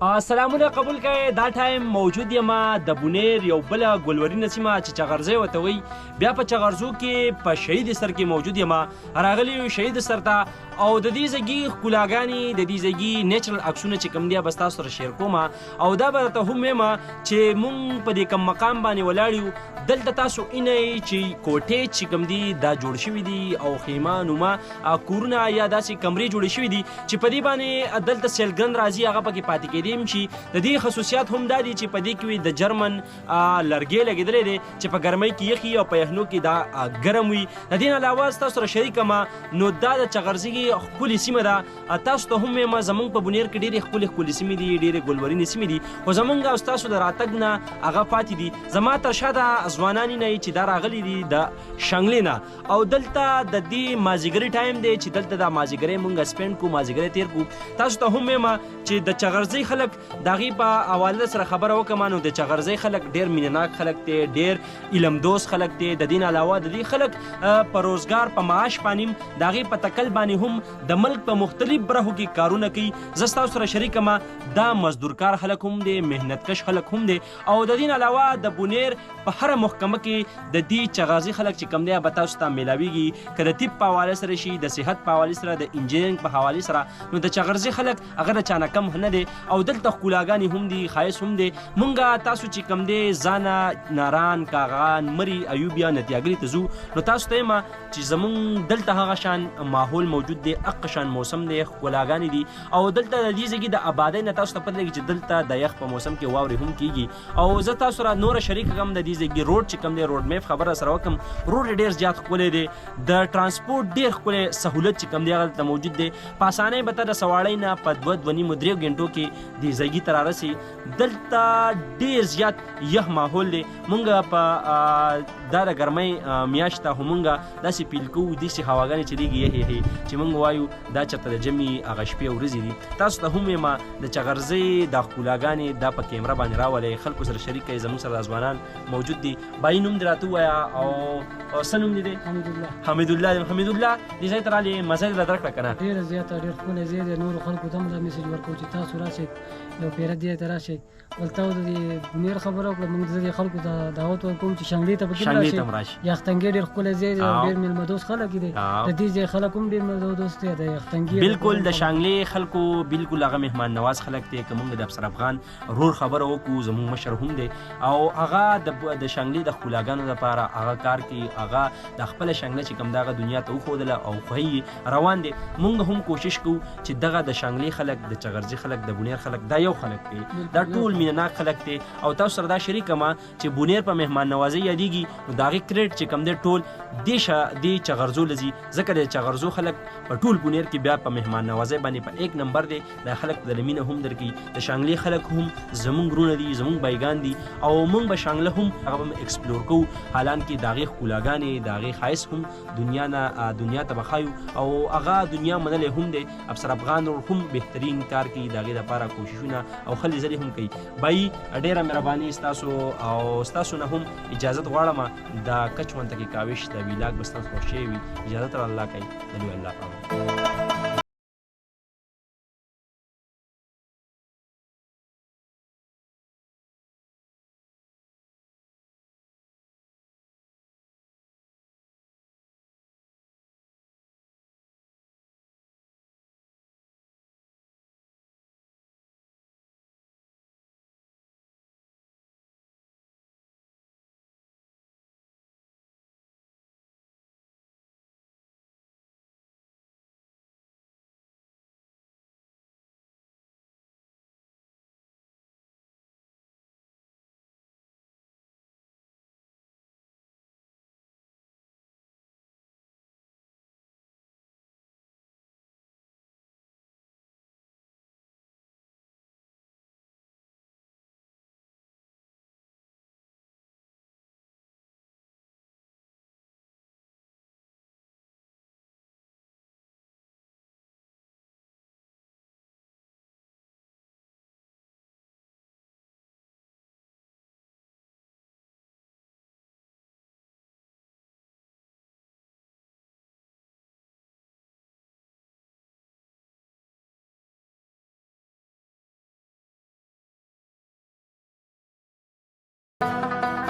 سلامونه قبول کړئ. دا ټایم موجود یم د بونیر یو بله ګلورینه سیمه چې چغرزی ورته وایي. بیا په چغرزو کې په شهید سر کې موجود یم. راغلی یو شهید سر ته او د دې ځایګي ښکلاګانې د دې ځایګي نیچرل عکسونه چې کوم دي به ستاسو سره شیر کوم او دا به درته هم وایم چې مونږ په دې کم مقام باندې ولاړ یو. دلته تاسو اینئ چې کوټې چې کوم دي دا جوړ شوي دي او خیمه نومه کورونه یا داسې کمرې جوړې شوي دي چې په دې باندې دلته سیلګرن راځي هغه پکې پاتې کېدی شي. د دې خصوصیات هم دا دي چې په دې کې د جرمن لرګی لګېدلی دی چې په ګرمۍ کې یخي او په یخنو کې دا ګرم وي. د دې نه علاوه ستاسو سره شریکه نو دا د چغرزي ښکلې سیمه ده. تاسو ته هم وایم زموږ په بونیر کې ډېرې ښکلې ښکلې سیمې دي، ډېرې ګلورینې سیمې دي، خو زموږ او ستاسو د راتګ نه هغه پاتې دي. زما تر شا د ځوانان نه چې دا راغلي دي د شانګلې نه او دلته د دې مازدیګري ټایم دی چې دلته دا مازدیګری مونږ سپینډ کړو، مازدیګری تېر کړو. تاسو ته هم وایم چې د چغرزي خلک د هغې په حواله سره خبره وکړم نو د چغرزي خلک ډېر مینهناک خلک دی، ډېر علمدوز خلک دی. د دې نه علاوه د دې خلک په روزګار په معاش باندې د هغې په تکل باندې هم د ملک په مختلف برخو کې کارونه کوي. زه ستاسو سره شریک یم. دا مزدورکار خلک هم دی، محنتکش خلک هم دی او د دې نه علاوه د بونیر په هره محکمه کې د دې چغازي خلک چې کوم دی به تاسو ته میلاویږي، که د طب په حواله سره شي، د صحت په حواله سره، د انجینرینګ په حواله سره. نو د چغرزي خلک هغه د چا نه کم نه دی او دلته ښکلاګانې هم دي، ښایست هم دی. مونږ تاسو چې کوم دی ځانه ناران، کاغان، مري، ایوبیا، نتیاګري ته ځو نو تاسو ته یم چې زمونږ دلته هغه شان ماحول موجود دی، هغه شان موسم دی، ښکلاګانې دي او دلته د دې ځایګي د آبادۍ نه تاسو ته پته لګي چې دلته د یخ په موسم کې واورې هم کیږي. او زه تاسو سره نوره شریکه کړم د دې ځایګي روډ چې کوم دی، روډ میپ خبره سره وکړم. روډ یې ډېر زیات ښکلی دی، د ټرانسپورټ ډېر ښکلی سهولت چې کوم دی هغه دلته موجود دی. په اسانۍ به ته د سواړۍ نه په 2-2.5 غنټو کې دې ځایګي ته رارسي. دلته ډېر زیات یخ ماحول دی. مونږ په دا د ګرمۍ میاشت ته خو مونږ داسې فیل کوو، داسې هواګانې چلېږي یخې چې مونږ وایو دا چېرته د ژمي هغه شپې او ورځې دي. تاسو ته هم وایم د چغرزۍ دا ښکلاګانې دا په کیمره باندې راولئ، خلکو سره شریک کړئ. زموږ سره ځوانان موجود دي. بایي نوم دې راته ووایه او څه نوم دې دی؟ حمیدالله. حمیدالله دې ځای ته رالې، مزه دې درکړه که نه؟ ډېره زیاته، ډېر ښکلی ځای دی. نورو خلکو ته هم دا میسج ورکوو چې تاسو راشئ، یو پیره دې ته راشئ. ولته د دې بونیر خبره وکړه، موږ د دې خلکو ته دعوت ورکوم چې شانګلې ته پکې راشئ. یختنګي ډېر ښکلی ځای دی، ډېر میلمه دوست خلک دي. د دې ځای خلک هم ډېر میلمه دوست دی. د یختنګي بالکل د شانګلې خلکو بالکل هغه مهمان نواز خلک دی. که موږ د افسر افغان رور خبره وکړو، زموږ مشر هم دی او هغه د شانګلې د ښکلاګانو لپاره هغه کار کوي. هغه د خپله شانګله چې کوم دغه دنیا ته وښودله او خوښوي روان دی. موږ هم کوشش کوو چې دغه د شانګلې خلک، د چغرزي خلک، د بونیر خلک دا یو خلک دی، دا ټول مینهناک خلک دی. او تاسو سره دا شریک یم چې بونیر په مهمان نوازۍ یادېږي نو د هغې کریډ چې کوم دی ټول دې چغرزو له ځي، ځکه د چغرزو خلک په ټول بونیر کې بیا په مهمان نوازۍ باندې په 1 نمبر دی. دا خلک د مینه هم درکوي. د شانګلې خلک هم زموږ وروڼه دي، زموږ بایګان دي او موږ به شانګله هم هغه به ایکسپلور کوو. حالانکې د هغې ښکلاګانې، د هغې ښایست هم دنیا ته به ښایو او هغه دنیا منلی هم دی. افسر افغان رور هم بهترین کار کوي، د هغې دپاره کوششونه او ښه لیدلې هم کوي. بایي ډېره مهرباني ستاسو او ستاسو نه هم اجازت غواړم. دا کچ ونته کې کاوش د ویلاګ به ستاسو خوښ شوی وي. اجازت را الله کوي. د لوی الله په امان.